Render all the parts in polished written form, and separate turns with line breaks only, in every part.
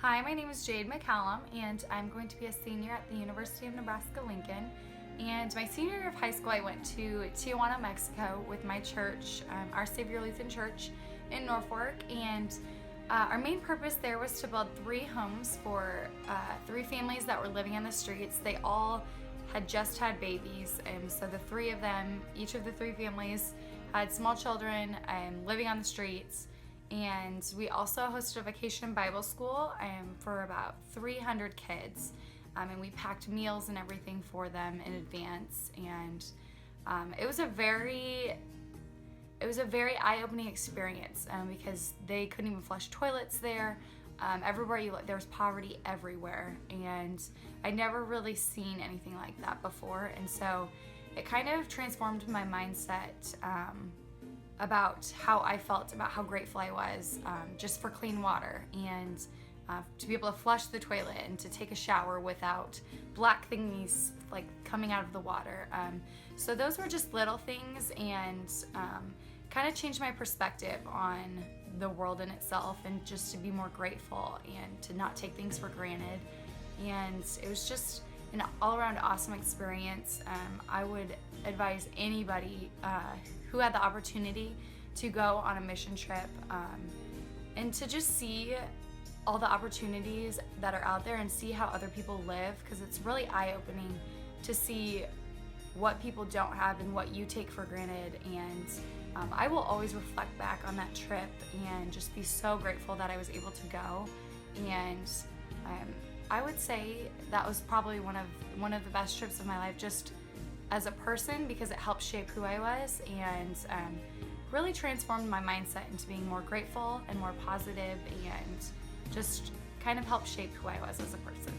Hi, my name is Jade McCallum, and I'm going to be a senior at the University of Nebraska-Lincoln. And my senior year of high school, I went to Tijuana, Mexico with my church, Our Savior Lutheran Church in Norfolk. And our main purpose there was to build 3 homes for 3 families that were living on the streets. They all had just had babies, and so the 3 of them, each of the 3 families, had small children living on the streets. And we also hosted a vacation Bible school for about 300 kids. And we packed meals and everything for them in advance. And it was a very eye-opening experience because they couldn't even flush toilets there. Everywhere you look, there was poverty everywhere. And I'd never really seen anything like that before. And so it kind of transformed my mindset about how I felt, about how grateful I was just for clean water and to be able to flush the toilet and to take a shower without black thingies like coming out of the water. So those were just little things, and kind of changed my perspective on the world in itself, and just to be more grateful and to not take things for granted. And it was just an all-around awesome experience. I would advise anybody who had the opportunity to go on a mission trip and to just see all the opportunities that are out there and see how other people live, because it's really eye-opening to see what people don't have and what you take for granted. And I will always reflect back on that trip and just be so grateful that I was able to go. And I would say that was probably one of the best trips of my life, just as a person, because it helped shape who I was and really transformed my mindset into being more grateful and more positive, and just kind of helped shape who I was as a person.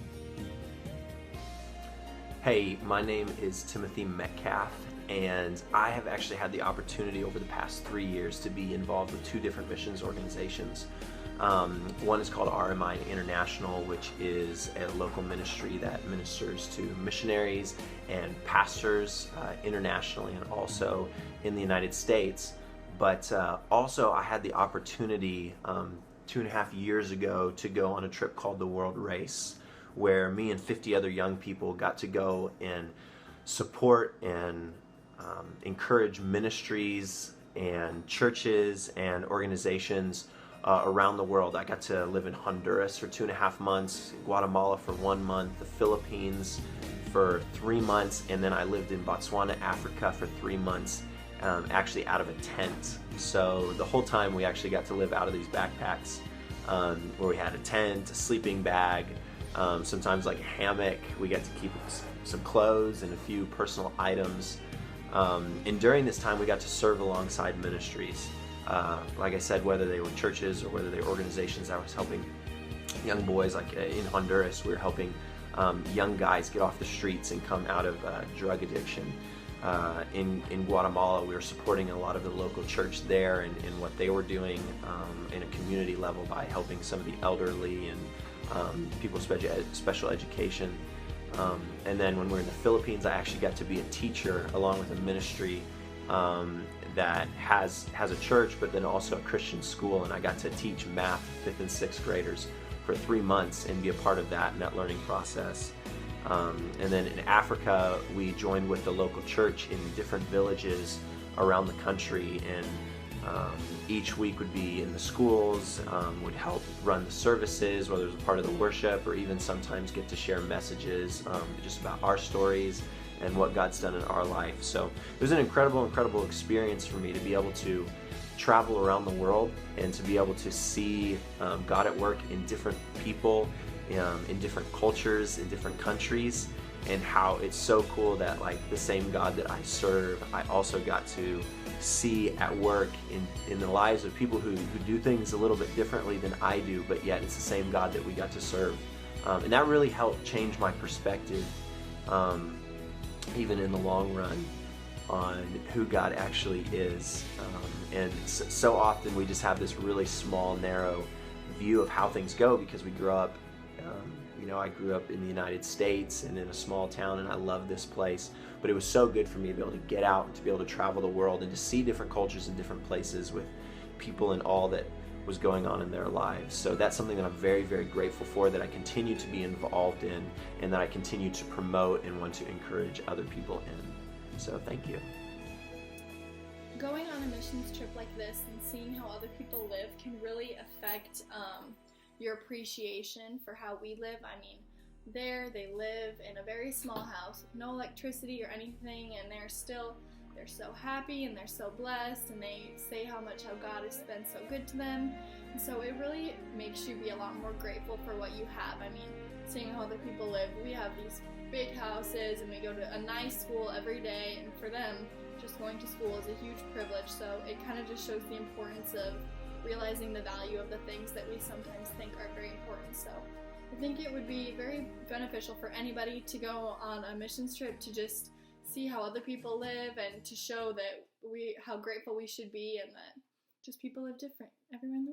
Hey, my name is Timothy Metcalf, and I have actually had the opportunity over the past 3 years to be involved with 2 different missions organizations. One is called RMI International, which is a local ministry that ministers to missionaries and pastors internationally and also in the United States. But also I had the opportunity 2.5 years ago to go on a trip called the World Race, where me and 50 other young people got to go and support and encourage ministries and churches and organizations around the world. I got to live in Honduras for 2.5 months, Guatemala for 1 month, the Philippines for 3 months, and then I lived in Botswana, Africa for 3 months, actually out of a tent. So the whole time we actually got to live out of these backpacks where we had a tent, a sleeping bag, sometimes like a hammock. We got to keep some clothes and a few personal items. And during this time we got to serve alongside ministries. Like I said, whether they were churches or whether they were organizations that was helping young boys, like in Honduras, we were helping young guys get off the streets and come out of drug addiction. In Guatemala, we were supporting a lot of the local church there and what they were doing in a community level by helping some of the elderly and people with special education. And then when we were in the Philippines, I actually got to be a teacher along with a ministry that has a church, but then also a Christian school, and I got to teach math 5th and 6th graders for 3 months and be a part of that learning process. And then in Africa, we joined with the local church in different villages around the country, and each week would be in the schools, would help run the services, whether it was a part of the worship, or even sometimes get to share messages just about our stories and what God's done in our life. So it was an incredible experience for me to be able to travel around the world and to be able to see God at work in different people, in different cultures, in different countries, and how it's so cool that like the same God that I serve, I also got to see at work in the lives of people who do things a little bit differently than I do, but yet it's the same God that we got to serve. And that really helped change my perspective, even in the long run, on who God actually is. And so often we just have this really small, narrow view of how things go because we grew up, I grew up in the United States and in a small town, and I love this place. But it was so good for me to be able to get out and to be able to travel the world and to see different cultures and different places with people in all that was going on in their lives. So that's something that I'm very, very grateful for, that I continue to be involved in, and that I continue to promote and want to encourage other people in. So thank you.
Going on a missions trip like this and seeing how other people live can really affect your appreciation for how we live. I mean, they live in a very small house with no electricity or anything, and they're so happy and they're so blessed, and they say how much how God has been so good to them. And so it really makes you be a lot more grateful for what you have. I mean, seeing how other people live, we have these big houses and we go to a nice school every day, and for them just going to school is a huge privilege. So it kind of just shows the importance of realizing the value of the things that we sometimes think are very important. So I think it would be very beneficial for anybody to go on a missions trip to just see how other people live, and to show that how grateful we should be, and that just people live different. Everyone